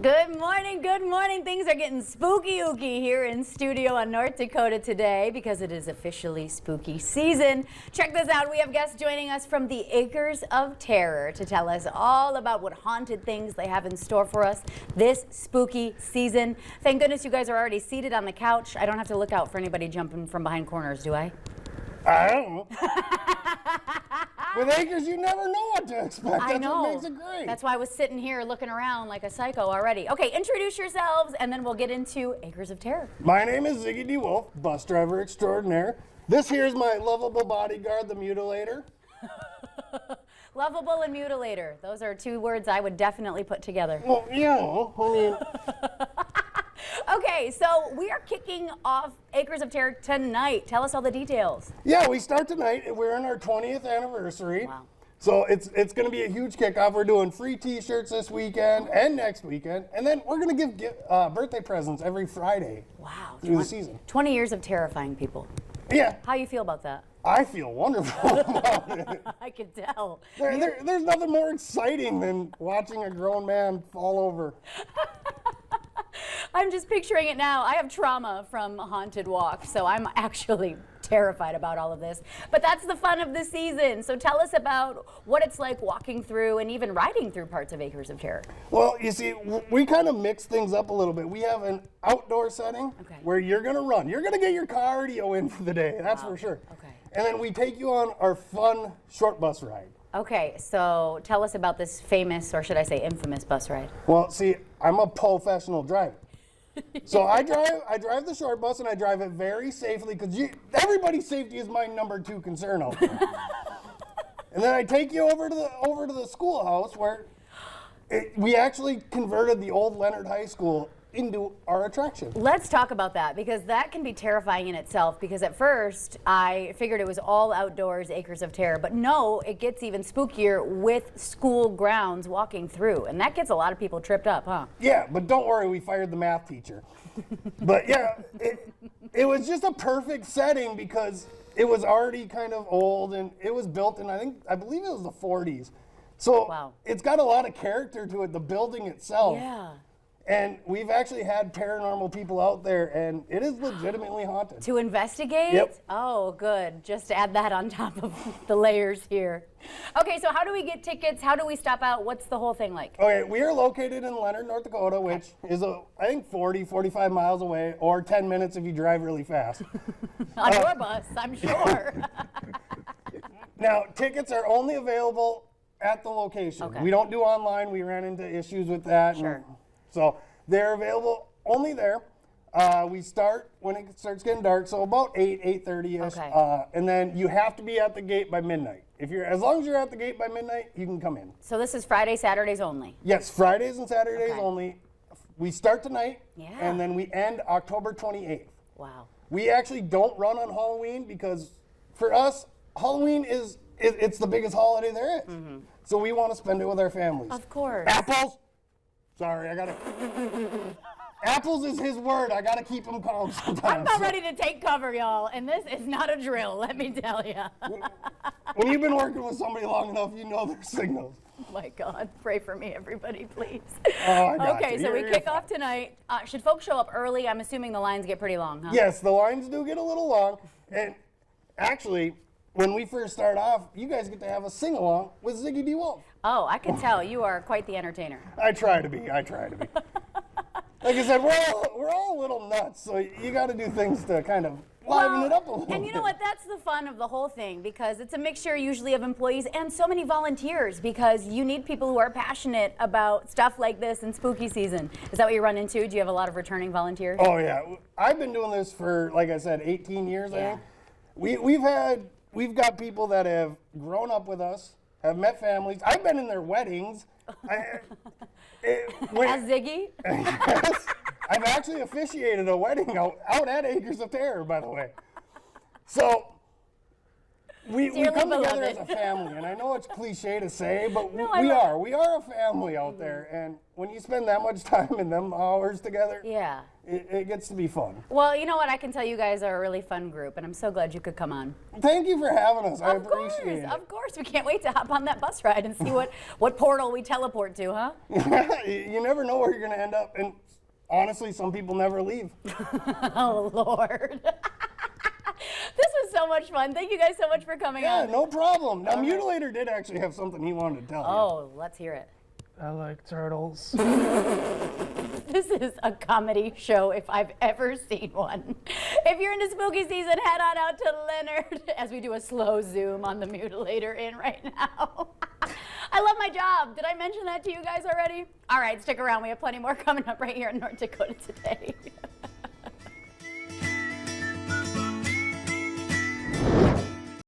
Good morning, good morning. Things are getting spooky-ooky here in studio on North Dakota today because it is officially spooky season. Check this out. We have guests joining us from the Acres of Terror to tell us all about what haunted things they have in store for us this spooky season. Thank goodness you guys are already seated on the couch. I don't have to look out for anybody jumping from behind corners, do I? I don't know. With Acres, you never know what to expect. That's what makes it great. That's why I was sitting here looking around like a psycho already. Okay, introduce yourselves, and then we'll get into Acres of Terror. My name is Ziggy D. Wolf, bus driver extraordinaire. This here is my lovable bodyguard, the Mutilator. Lovable and mutilator. Those are two words I would definitely put together. Well, yeah, I mean... Okay, so we are kicking off Acres of Terror tonight. Tell us all the details. Yeah, we start tonight. We're in our 20th anniversary. Wow. So it's going to be a huge kickoff. We're doing free t-shirts this weekend and next weekend. And then we're going to give birthday presents every Friday. Wow. Through the season. 20 years of terrifying people. Yeah. How you feel about that? I feel wonderful about it. I can tell. There's nothing more exciting than watching a grown man fall over. I'm just picturing it now. I have trauma from haunted walk, so I'm actually terrified about all of this. But that's the fun of the season. So tell us about what it's like walking through and even riding through parts of Acres of Terror. Well, you see, we kind of mix things up a little bit. We have an outdoor setting where you're going to run. You're going to get your cardio in for the day, that's for sure. Okay. And then we take you on our fun short bus ride. Okay, so tell us about this famous, or should I say infamous, bus ride. Well, see, I'm a professional driver. So I drive the short bus, and I drive it very safely because everybody's safety is my #2 concern out there. And then I take you over to the schoolhouse where we actually converted the old Leonard High School into our attraction. Let's talk about that, because that can be terrifying in itself, because at first I figured it was all outdoors Acres of Terror, but no, it gets even spookier with school grounds walking through, and that gets a lot of people tripped up, huh? Yeah, but don't worry, we fired the math teacher. But yeah, it was just a perfect setting because it was already kind of old, and it was built in, I believe it was the 40s. So It's got a lot of character to it, the building itself. Yeah. And we've actually had paranormal people out there, and it is legitimately haunted. To investigate? Yep. Oh, good. Just to add that on top of the layers here. Okay, so how do we get tickets? How do we stop out? What's the whole thing like? Okay, we are located in Leonard, North Dakota, which is, I think, 45 miles away, or 10 minutes if you drive really fast. On your bus, I'm sure. Now, tickets are only available at the location. Okay. We don't do online. We ran into issues with that. Sure. So they're available only there. We start when it starts getting dark, so about 8:30ish. Okay. And then you have to be at the gate by midnight. As long as you're at the gate by midnight, you can come in. So this is Friday, Saturdays only? Yes, Fridays and Saturdays only. We start tonight, and then we end October 28th. Wow. We actually don't run on Halloween because for us, Halloween it's the biggest holiday there is. Mm-hmm. So we want to spend it with our families. Of course. Apples. Sorry, I gotta. Apples is his word. I gotta keep him calm sometimes. I'm not ready to take cover, y'all, and this is not a drill, let me tell you. When you've been working with somebody long enough, you know their signals. Oh my God, pray for me, everybody, please. Oh, I got Okay, you. so we kick off tonight. Should folks show up early? I'm assuming the lines get pretty long, huh? Yes, the lines do get a little long, and actually, when we first start off, you guys get to have a sing-along with Ziggy D. Wolf. Oh, I can tell you are quite the entertainer. I try to be. Like I said, we're all a little nuts, so you got to do things to kind of liven it up a little bit. And you know what? That's the fun of the whole thing, because it's a mixture usually of employees and so many volunteers, because you need people who are passionate about stuff like this in spooky season. Is that what you run into? Do you have a lot of returning volunteers? Oh, yeah. I've been doing this for, like I said, 18 years, I think. We've got people that have grown up with us, have met families. I've been in their weddings. As Ziggy? Yes. I've actually officiated a wedding out at Acres of Terror, by the way. So We Dearly come together as beloved. a family, and I know it's cliche to say, but No, I we love are. We are a family out there, and when you spend that much time in them hours together, Yeah. it gets to be fun. Well, you know what? I can tell you guys are a really fun group, and I'm so glad you could come on. Thank you for having us. I Of course, appreciate of course. We can't wait to hop on that bus ride and see what portal we teleport to, huh? it. You never know where you're going to end up, and honestly, some people never leave. Oh, Lord. This was so much fun. Thank you guys so much for coming Yeah, on. no problem. Now, Mutilator did actually have something he wanted to tell you. Oh, let's hear it. I like turtles. This is a comedy show if I've ever seen one. If you're into spooky season, head on out to Leonard as we do a slow zoom on the Mutilator in right now. I love my job. Did I mention that to you guys already? All right, stick around. We have plenty more coming up right here in North Dakota today.